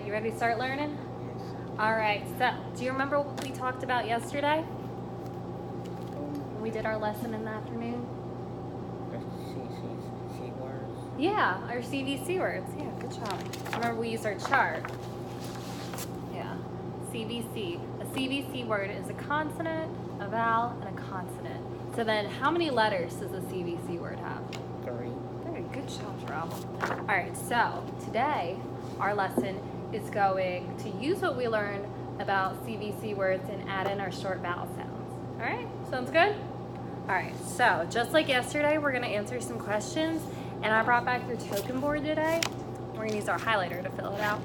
right, you ready to start learning? Yes. All right, so do you remember what we talked about yesterday? When we did our lesson in the afternoon? The C words. Yeah, our CVC words. Yeah, good job. Remember we used our chart. Yeah, CVC. A CVC word is a consonant, a vowel, and a consonant. So then how many letters does a CVC word have? 3. Very good job, Terrell. All right, so today our lesson is going to use what we learned about CVC words and add in our short vowel sounds. All right, sounds good? All right, so just like yesterday, we're gonna answer some questions, and I brought back your token board today. We're gonna use our highlighter to fill it out.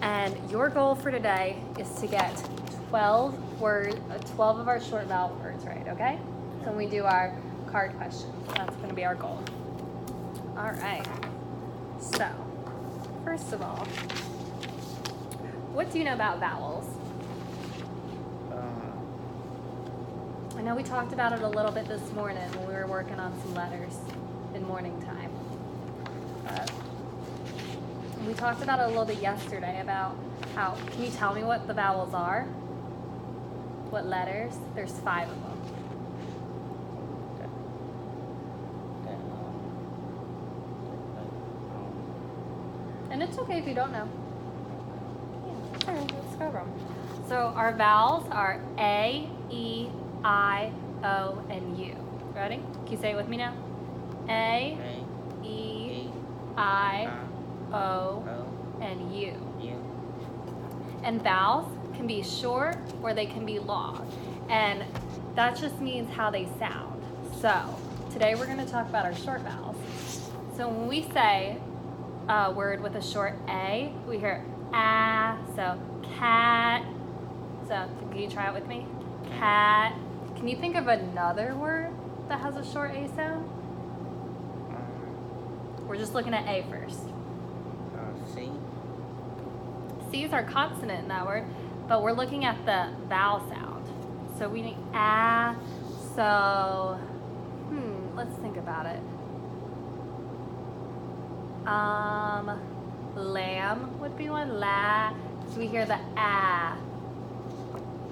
And your goal for today is to get 12 of our short vowel words right, okay? So when we do our card questions, that's gonna be our goal. All right, so first of all, what do you know about vowels? I know we talked about it a little bit this morning when we were working on some letters in morning time. We talked about it a little bit yesterday about how, can you tell me what the vowels are? What letters? There's 5 of them. And it's okay if you don't know. Yeah, sure, let's go over them. So our vowels are A, E, I, O, and U. Ready? Can you say it with me now? A, E, I, O, and U. And vowels can be short or they can be long. And that just means how they sound. So today we're going to talk about our short vowels. So when we say a word with a short A, we hear ah, so cat. So can you try it with me? Cat. Can you think of another word that has a short A sound? We're just looking at A first. C. C is our consonant in that word, but we're looking at the vowel sound. So we need ah, so, let's think about it. Lamb would be one, la, so we hear the ah.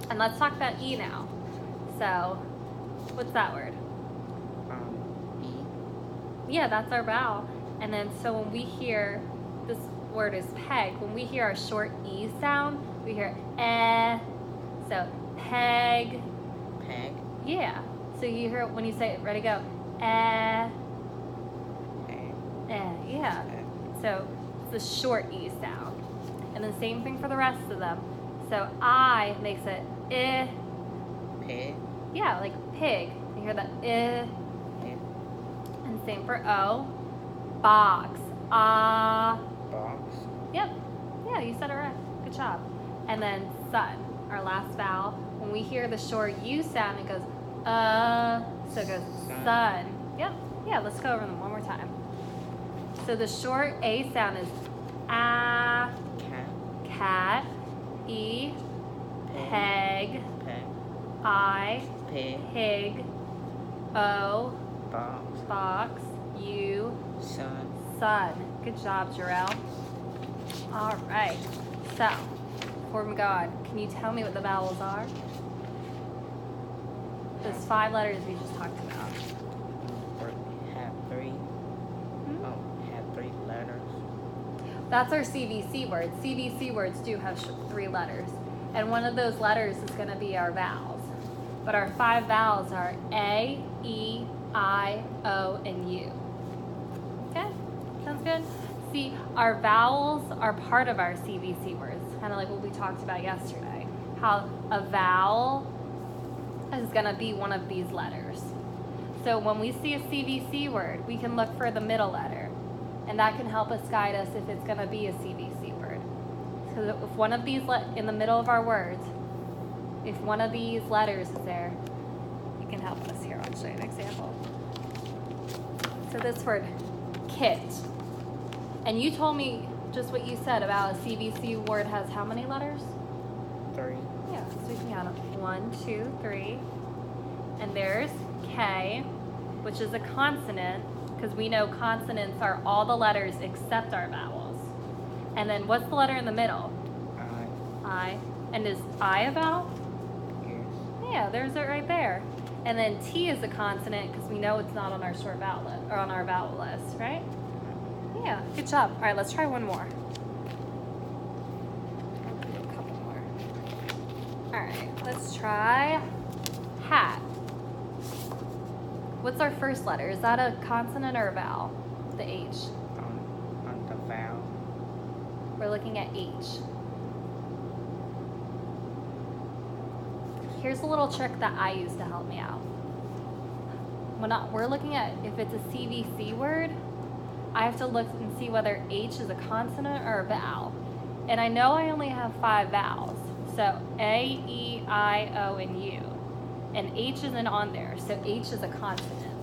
And let's talk about E now. So, what's that word? E. Yeah, that's our vowel. And then, so when we hear, this word is peg, when we hear our short E sound, we hear eh. So, peg. Peg. Yeah. So you hear it when you say it, ready, go. Eh. Yeah. So it's the short E sound. And the same thing for the rest of them. So I makes it eh. Pig. Yeah, like pig. You hear that eh. And same for O. Box. Ah. Box. Yep. Yeah, you said it right. Good job. And then sun, our last vowel. When we hear the short U sound, it goes so it goes sun. Yep. Yeah, let's go over them one more time. So the short A sound is ah, cat, E, peg, I, pig, O, box, U, sun. Good job, Jarrell. All right. So, before we go on, can you tell me what the vowels are? Those 5 letters we just talked about. Have 3. Have 3 letters. That's our CVC words. CVC words do have 3 letters. And one of those letters is going to be our vowels. But our 5 vowels are A, E, I, O, and U. Okay? Sounds good? See, our vowels are part of our CVC words, kind of like what we talked about yesterday. How a vowel is going to be one of these letters. So when we see a CVC word, we can look for the middle letter. And that can help us guide us if it's going to be a CVC word. So if one of these, in the middle of our words, if one of these letters is there, it can help us here. I'll show you an example. So this word, kit. And you told me just what you said about a CVC word has how many letters? 3. Yeah, so we can count them. 1, 2, 3. And there's K, which is a consonant, because we know consonants are all the letters except our vowels. And then what's the letter in the middle? I. I. And is I a vowel? Yes. Yeah, there's it right there. And then T is a consonant because we know it's not on our short vowel list, or on our vowel list, right? Yeah, good job. All right, let's try one more. I'll do a couple more. All right, let's try hat. What's our first letter? Is that a consonant or a vowel? The H. On the vowel. We're looking at H. Here's a little trick that I use to help me out. We're looking at if it's a CVC word, I have to look and see whether H is a consonant or a vowel. And I know I only have 5 vowels. So A, E, I, O, and U. And H isn't on there, so H is a consonant.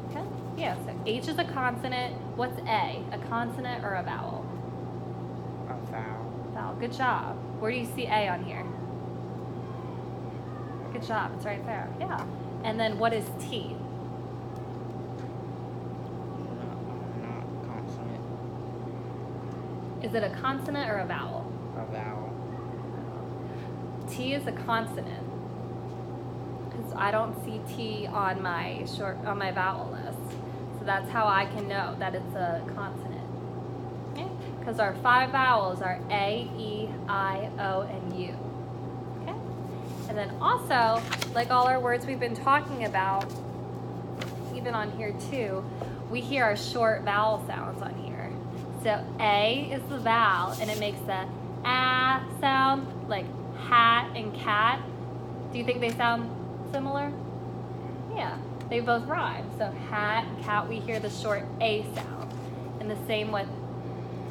Okay? Yeah, so H is a consonant. What's A? A consonant or a vowel? A vowel. Vowel. Good job. Where do you see A on here? Good job. It's right there. Yeah. And then what is T? Not consonant. Is it a consonant or a vowel? A vowel. T is a consonant. Because I don't see T on my vowel list. So that's how I can know that it's a consonant. Okay? Because our 5 vowels are A, E, I, O, and U. Okay? And then also, like all our words we've been talking about, even on here too, we hear our short vowel sounds on here. So A is the vowel, and it makes the ah sound, like hat and cat. Do you think they sound similar? Yeah, they both rhyme. So hat and cat, we hear the short A sound. And the same with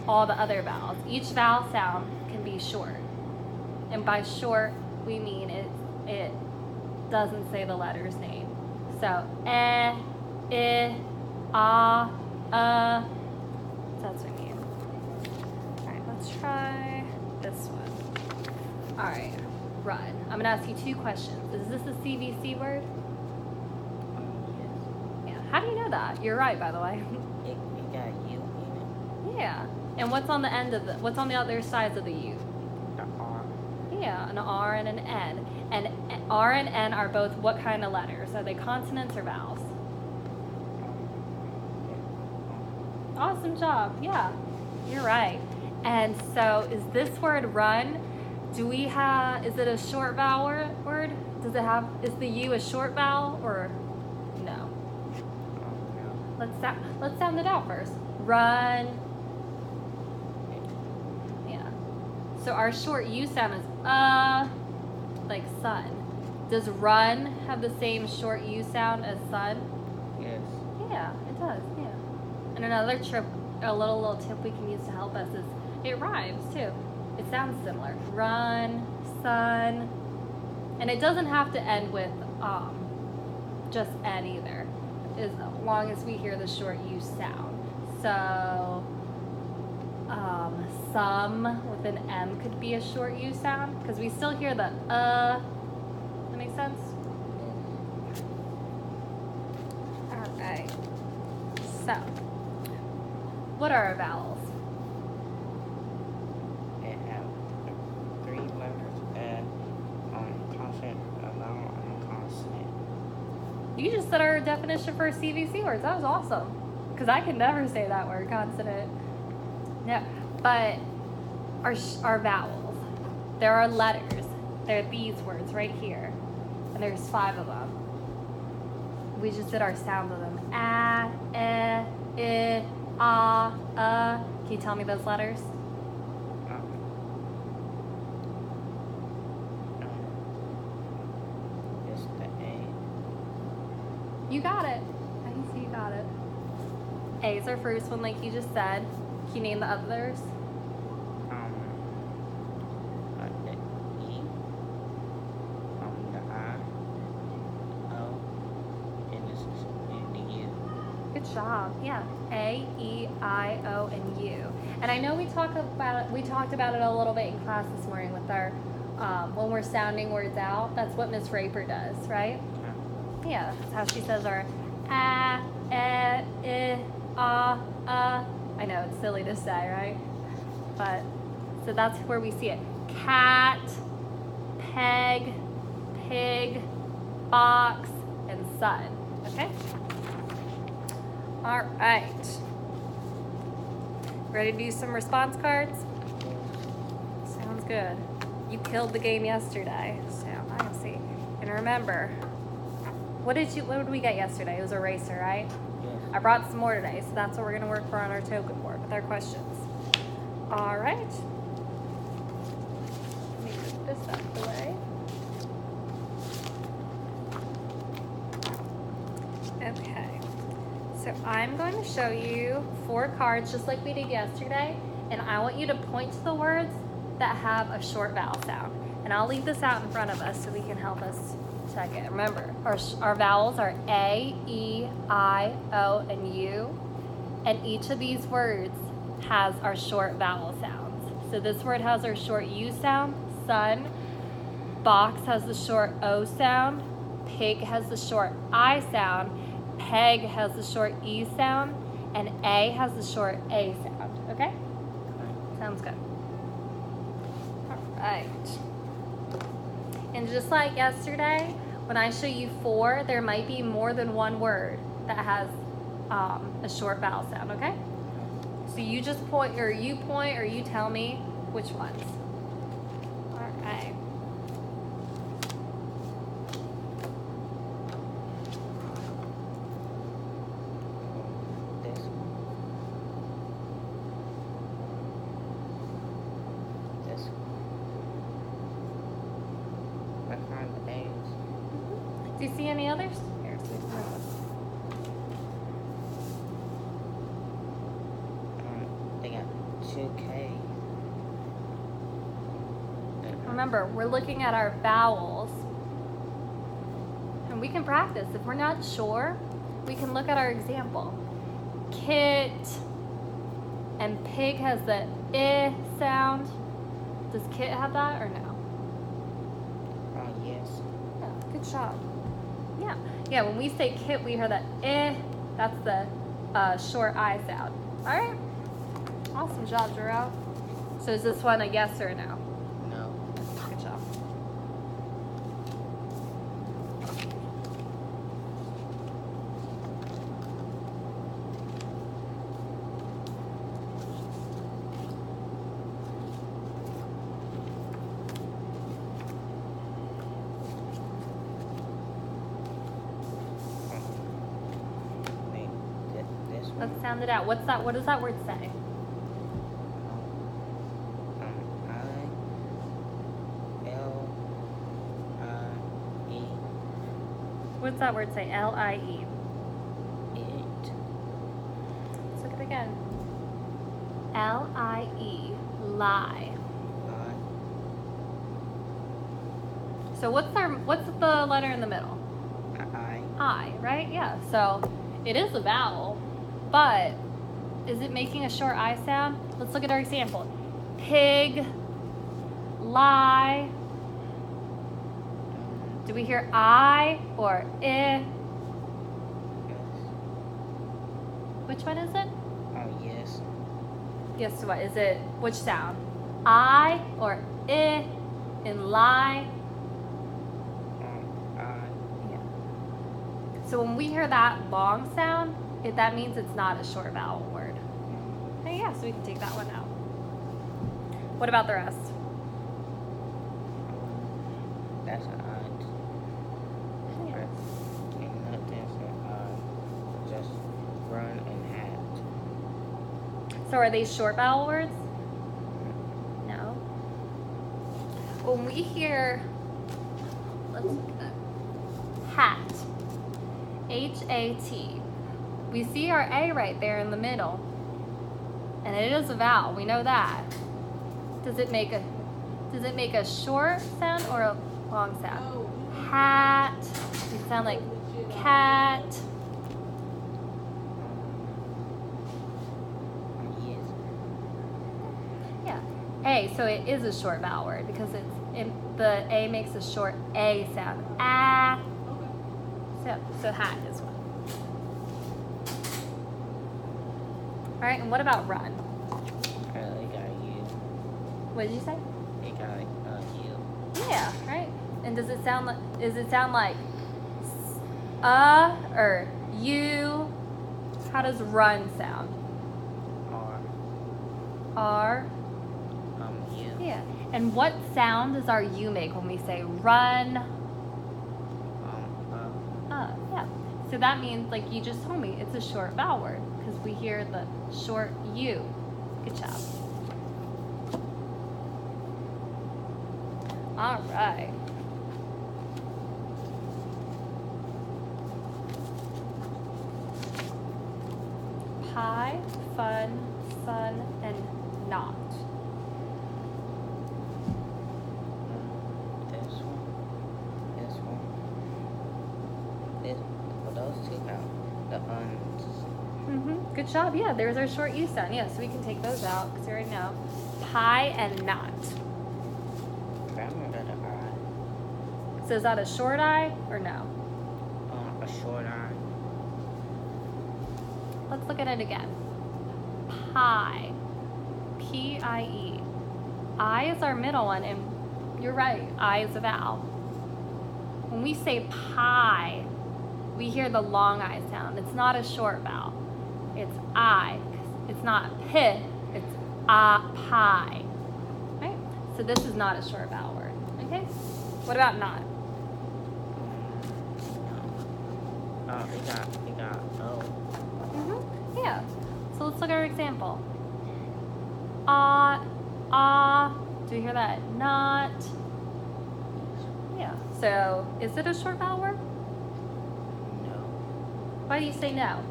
all the other vowels. Each vowel sound can be short. And by short, we mean it doesn't say the letter's name. So I, that's what I mean. All right, let's try this one. All right, run. I'm gonna ask you 2 questions. Is this a CVC word? Yes. Yeah. How do you know that? You're right, by the way. It got U in Yeah. And what's on the what's on the other sides of the U? it. The R. Yeah, an R and an N. And R and N are both what kind of letters? Are they consonants or vowels? Awesome job. Yeah, you're right. And so is this word run? Is it a short vowel word? Is the U a short vowel or no? No. Let's sound it out first. Run. Yeah. So our short U sound is like sun. Does run have the same short U sound as sun? Yes. Yeah, it does. Yeah. And another little tip we can use to help us is it rhymes too. It sounds similar. Run, sun, and it doesn't have to end with just N either, as long as we hear the short U sound. So some with an M could be a short U sound because we still hear the That make sense? All right. So, what are our vowels? It have 3 letters. Consonant, a vowel, and a consonant. You just said our definition for CVC words. That was awesome. Because I can never say that word, consonant. No, but our vowels, there are letters. There are these words right here. And there's 5 of them. We just did our sound of them. A, I, Can you tell me those letters? It's the A. You got it. I can see you got it. A is our first one, like you just said. Can you name the others? The E. The I. O. And the U. Good job. Yeah. A, E, I, O, and U. And I know we talked about it a little bit in class this morning with our when we're sounding words out. That's what Miss Raper does, right? Yeah. That's how she says our I, I. I know it's silly to say, right? but so that's where we see it. Cat, peg, pig, box, and sun. Okay? All right. Ready to do some response cards? Sounds good. You killed the game yesterday, so I can see. And remember, what did we get yesterday? It was a racer, right? Yes. I brought some more today, so that's what we're gonna work for on our token board with our questions. All right. Let me put this out of the way. Okay. So I'm going to show you 4 cards just like we did yesterday, and I want you to point to the words that have a short vowel sound. And I'll leave this out in front of us so we can help us check it. Remember, our vowels are A, E, I, O, and U. And each of these words has our short vowel sounds. So this word has our short U sound, sun. Box has the short O sound. Pig has the short I sound. Peg has the short E sound. And A has the short A sound. Okay? Sounds good. All right. And just like yesterday, when I show you 4, there might be more than one word that has a short vowel sound, okay? So you just point, or you tell me which ones. All right. This one. This one. I find the A's. Do you see any others? Here, so there's more. They got 2 K's. Remember, we're looking at our vowels. And we can practice. If we're not sure, we can look at our example. Kit and pig has the I sound. Does kit have that or no? Yes. Yeah, good job. Yeah. Yeah, when we say kit, we hear that that's the short I sound. All right. Awesome job, Jarrell. So is this one a yes or a no? No. Good job. Wait, this one. Let's sound it out. What does that word say? I-L-I-E. What's that word say? L-I-E. It. Let's look at it again. L-I-E. Lie. I. So what's the letter in the middle? I. I, right? Yeah. So it is a vowel, but is it making a short I sound? Let's look at our example. Pig, lie. Do we hear I or I? Yes. Which one is it? Oh, yes. Yes, what is it? Which sound? I or I in lie? I. Yeah. So when we hear that long sound, that means it's not a short vowel word. Okay, yeah, so we can take that one out. What about the rest? That's an aunt. Yeah. And nothing for just run and hat. So are they short vowel words? No. When we hear, let's look at that. Hat. H-A-T. We see our A right there in the middle. And it is a vowel, we know that. Does it make a short sound or a long sound? Hat. You sound like cat. Yes. Yeah. A, so it is a short vowel word because the A makes a short A sound. Ah. So hat is one. All right, and what about run? I really got you. What did you say? It got you. Yeah, right. And does it sound like or you? How does run sound? R. R. You. Yeah. And what sound does our U make when we say run? Yeah. So that means, like you just told me, it's a short vowel word because we hear the short U. Good job. All right. Pie, fun, sun, and not. This one. This. Well, those two have the uns. Good job. Yeah, there's our short U sound. Yeah, so we can take those out because we already know. Pie and not. Remember the I. So is that a short I or no? A short I. Let's look at it again. Pie. P-I-E. I is our middle one, and you're right, I is a vowel. When we say pie, we hear the long I sound. It's not a short vowel. It's I. It's not P, it's pie. Right? So this is not a short vowel word. Okay? What about not? It got O. Yeah. So let's look at our example. Do you hear that? Not. Yeah. So is it a short vowel word? No. Why do you say no?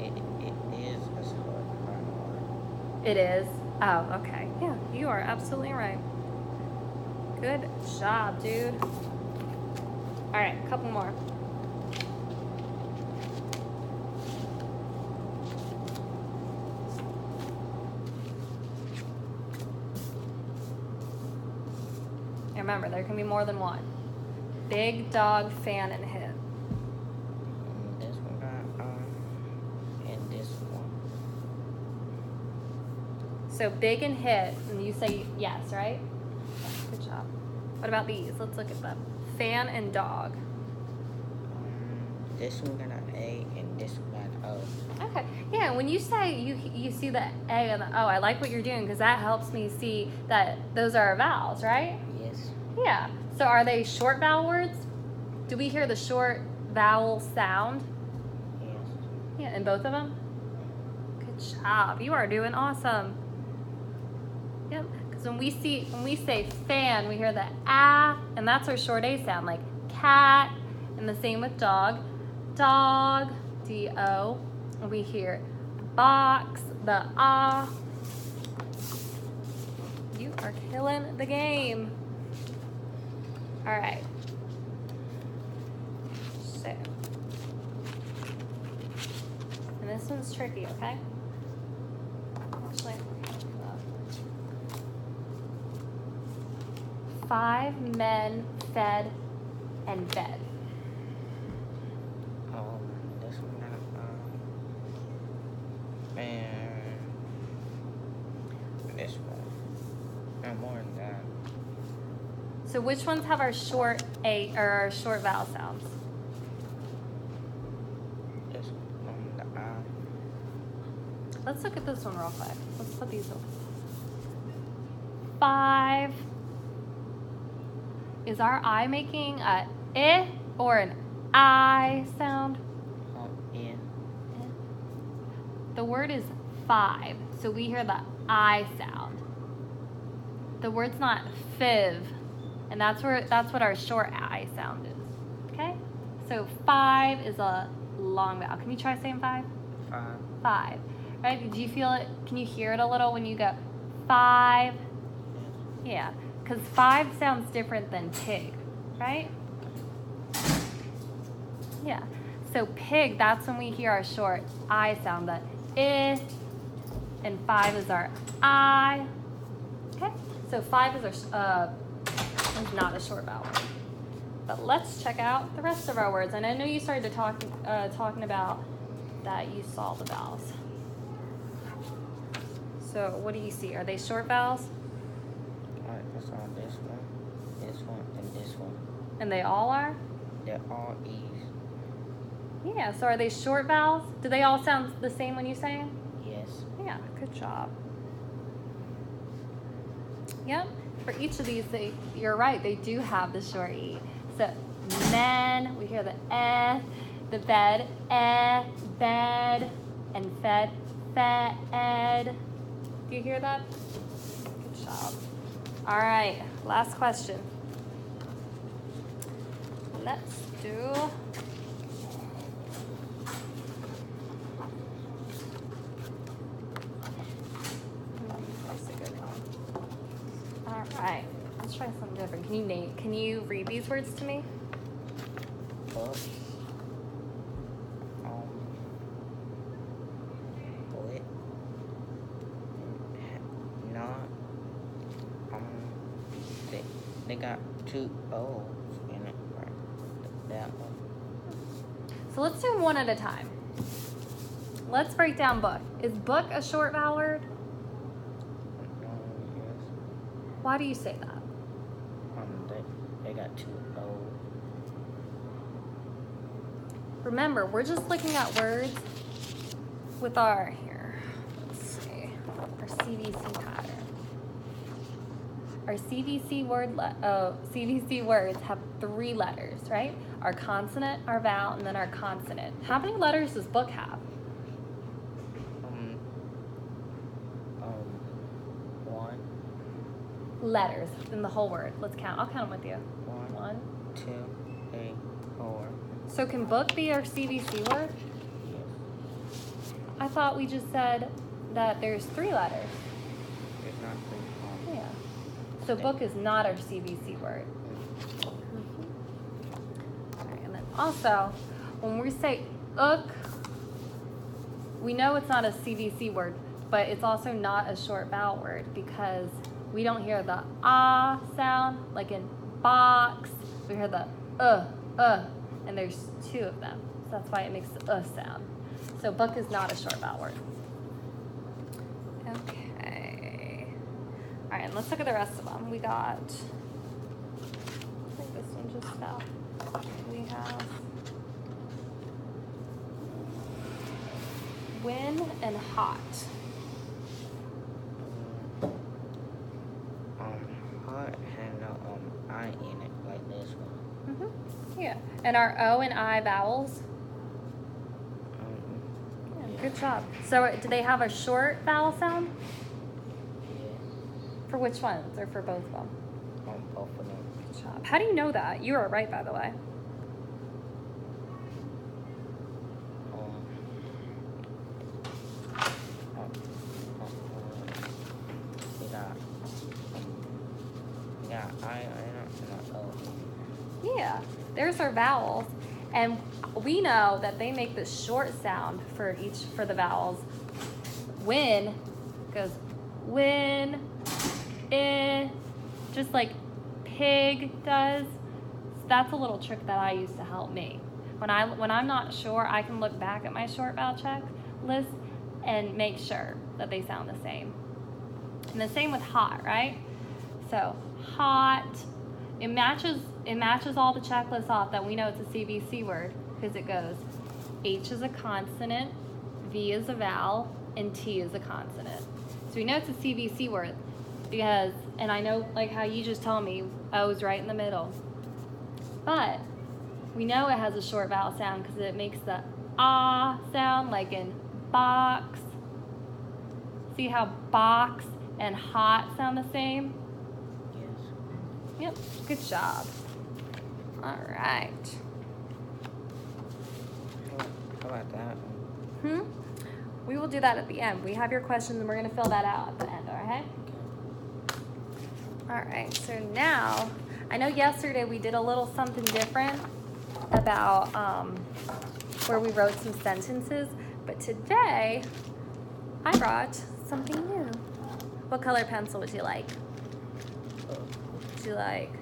It is a short vowel word. It is. Oh, okay. Yeah, you are absolutely right. Good job, dude. All right, a couple more. And remember, there can be more than one. Big, dog, fan, and hit. And this one got and this one. So big and hit, and you say yes, right? Good job. What about these? Let's look at them. Fan and dog. This one got an A and this one got an O. Okay. Yeah, when you say you see the A and the O, I like what you're doing because that helps me see that those are vowels, right? Yes. Yeah. So are they short vowel words? Do we hear the short vowel sound? Yes. Yeah, in both of them? Good job. You are doing awesome. Yep. Because when we say fan, we hear the ah, and that's our short A sound, like cat, and the same with dog. Dog, D-O. And we hear box, the ah. You are killing the game. All right. So, and this one's tricky, okay? Actually, 5 men fed and bed. This one got and this one. And more than that. So which ones have our short A or our short vowel sounds? This one, the I. Let's look at this one real quick. Let's put these over. 5. Is our I making a I or an I sound? Yeah. The word is 5, so we hear the I sound. The word's not fiv, and that's what our short I sound is. Okay? So 5 is a long vowel. Can you try saying 5? 5. Right? Do you feel it? Can you hear it a little when you go 5? Yeah, because 5 sounds different than pig, right? Yeah. So pig, that's when we hear our short I sound, the I, and 5 is our I. Okay? So 5 is not a short vowel word. But let's check out the rest of our words. And I know you started talking about that you saw the vowels. So what do you see? Are they short vowels? Alright, that's on this one, and this one. And they all are? They're all E's. Yeah, so are they short vowels? Do they all sound the same when you say them? Yes. Yeah, good job. Yep, for each of these, you're right, they do have the short E. So, men, we hear the the bed, bed, and fed, fed. Do you hear that? Good job. All right, last question. Let's do... That's a good one. All right, let's try something different. Can you read these words to me? Book. Bullet. Not. They got two O's in it, right? That one. So let's do one at a time. Let's break down book. Is book a short vowel word? Yes. Why do you say that? They got two O's. Remember, we're just looking at words with our, here, let's see, our CVC pattern. Our CVC CVC words have 3 letters, right? Our consonant, our vowel, and then our consonant. How many letters does book have? One. Letters in the whole word. Let's count. I'll count them with you. 1, 2, 3, 4. So can book be our CVC word? Yes. I thought we just said that there's 3 letters. There's not 3. Yeah. So book is not our CVC word. Okay, and then also, when we say ook, we know it's not a CVC word, but it's also not a short vowel word because we don't hear the ah sound like in box. We hear the and there's 2 of them. So that's why it makes the sound. So book is not a short vowel word. Okay. All right, and let's look at the rest of them. We got, I think this one just fell. We have win and hot. Hot had no I in it like this one. Yeah, and our O and I vowels. Yeah, good job. So do they have a short vowel sound? Yes. For which ones, or for both of them? Both of them. Good job. How do you know that? You were right, by the way. Yeah, there's our vowels, and we know that they make the short sound for the vowels. Win goes win, just like pig does. So that's a little trick that I use to help me. When I'm not sure, I can look back at my short vowel checklist and make sure that they sound the same. And the same with hot, right? So hot, it matches all the checklists off that we know it's a CVC word because it goes H is a consonant, V is a vowel, and T is a consonant. So we know it's a CVC word because, and I know like how you just told me, O is right in the middle. But we know it has a short vowel sound because it makes the ah sound like in box. See how box and hot sound the same? Yes. Yep, good job. All right. How about that one? We will do that at the end. We have your questions and we're gonna fill that out at the end, all right? All right, so now, I know yesterday we did a little something different about where we wrote some sentences, but today I brought something new. What color pencil would you like? Would you like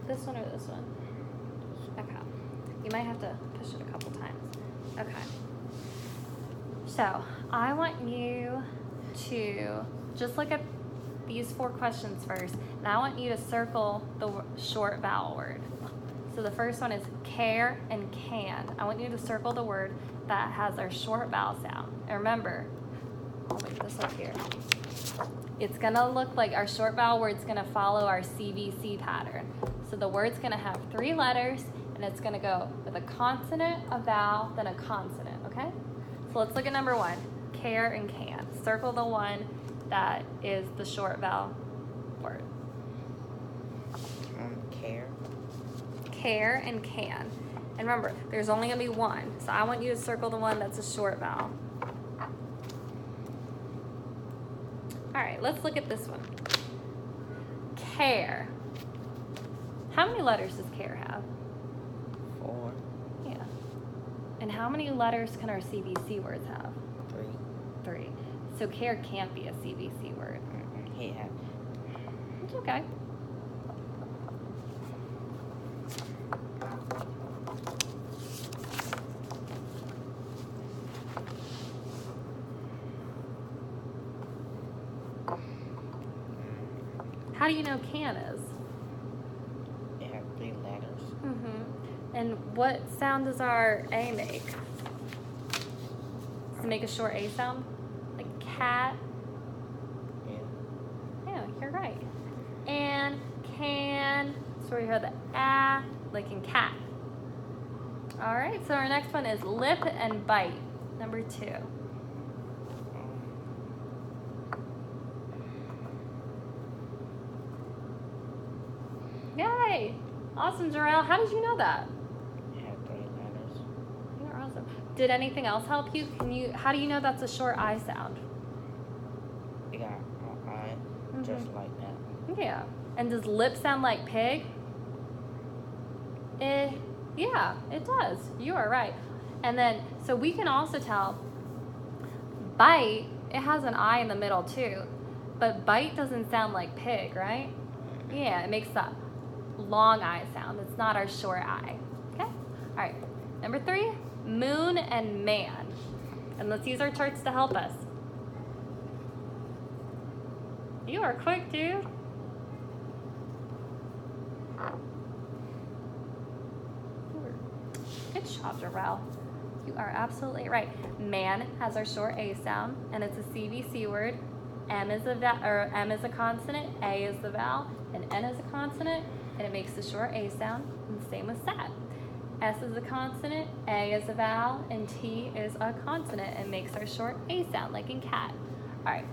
this one or this one? Okay. You might have to push it a couple times. Okay. So I want you to just look at these 4 questions first, and I want you to circle the short vowel word. So the first one is care and can. I want you to circle the word that has our short vowel sound. And remember, I'll make this up here. It's gonna look like our short vowel word's gonna follow our CVC pattern. So the word's gonna have 3 letters, and it's gonna go with a consonant, a vowel, then a consonant, okay? So let's look at number 1, care and can. Circle the one that is the short vowel word. Care. Care and can. And remember, there's only gonna be one. So I want you to circle the one that's a short vowel. All right, let's look at this one. Care. How many letters does care have? 4. Yeah. And how many letters can our CVC words have? 3. 3. So care can't be a CVC word. Yeah. It's okay. How do you know can is? It has 3 letters. And what sound does our A make? Does it make a short A sound? Like cat? Yeah. Yeah, you're right. And can, so we hear the ah, like in cat. All right, so our next one is lip and bite, number 2. Yay! Awesome, Jarrell. How did you know that? It has 3 letters. You're awesome. Did anything else help you? How do you know that's a short I sound? It got an I, just like that. Yeah. And does lip sound like pig? Yeah, it does. You are right. And then, so we can also tell bite, it has an I in the middle too, but bite doesn't sound like pig, right? Yeah, it makes that long I sound. It's not our short I. Okay? All right. Number 3, moon and man. And let's use our charts to help us. You are quick, dude. Good job, Jarrell. You are absolutely right. Man has our short A sound, and it's a CVC word. M is a consonant, A is the vowel, and N is a consonant, and it makes the short A sound, and the same with sat. S is a consonant, A is a vowel, and T is a consonant, and makes our short A sound, like in cat. All right,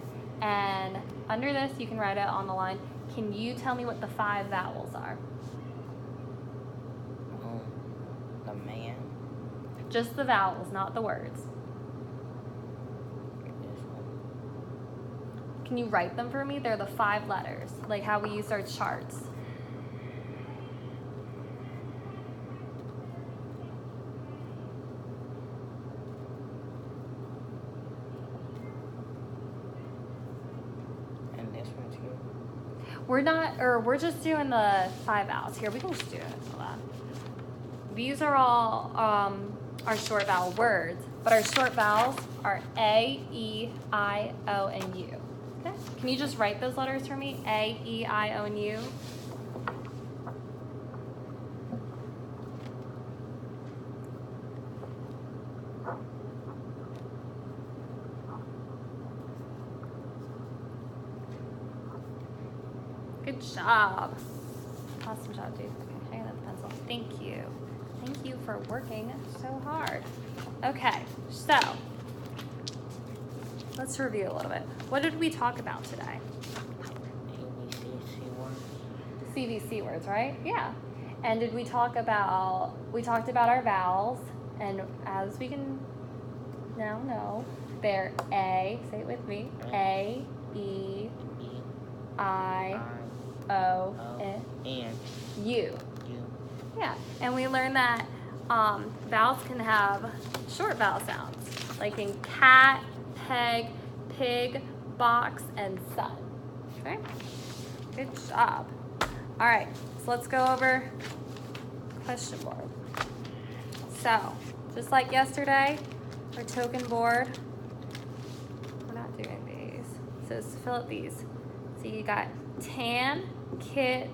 and under this, you can write it on the line. Can you tell me what the 5 vowels are? The man. Just the vowels, not the words. This one. Can you write them for me? They're the 5 letters, like how we use our charts. And this one too. We're just doing the 5 vowels here. We can just do it. Hold on. These are all our short vowel words, but our short vowels are A, E, I, O, and U. Okay? Can you just write those letters for me? A, E, I, O, and U. Good job. Awesome job, dude. Okay, hang on the pencil. Thank you. Thank you for working so hard. Okay, so let's review a little bit. What did we talk about today? ABCC words. CVC words, right? Yeah. And did we talked about our vowels, and as we can now know, they're A, say it with me, A, E, I, O, and U. U. Yeah, and we learned that vowels can have short vowel sounds, like in cat, peg, pig, box, and sun. Okay? Good job. All right, so let's go over question board. So, just like yesterday, our token board, we're not doing these. choices. Fill out these. So you got tan, kit,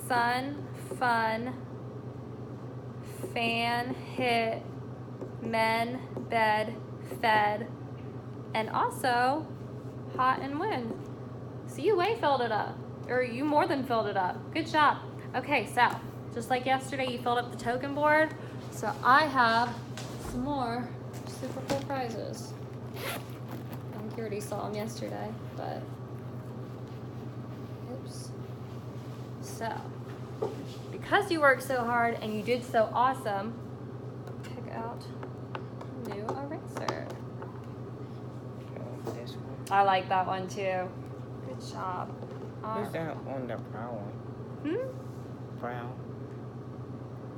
sun, fun, fan, hit, men, bed, fed, and also hot and wind. So you way filled it up, or you more than filled it up. Good job. Okay, so just like yesterday, you filled up the token board. So I have some more super cool prizes. I think you already saw them yesterday, but oops. So because you worked so hard and you did so awesome, pick out a new eraser. This one. I like that one too. Good job. Who's that on the brown one? Brown.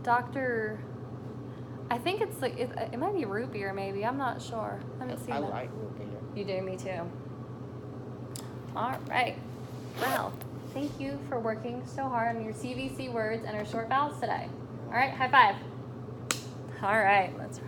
Dr. I think it's like, it might be root beer maybe. I'm not sure. I haven't seen I that. like root beer. You do, me too. All right. Well, thank you for working so hard on your CVC words and our short vowels today. All right, high five. All right, let's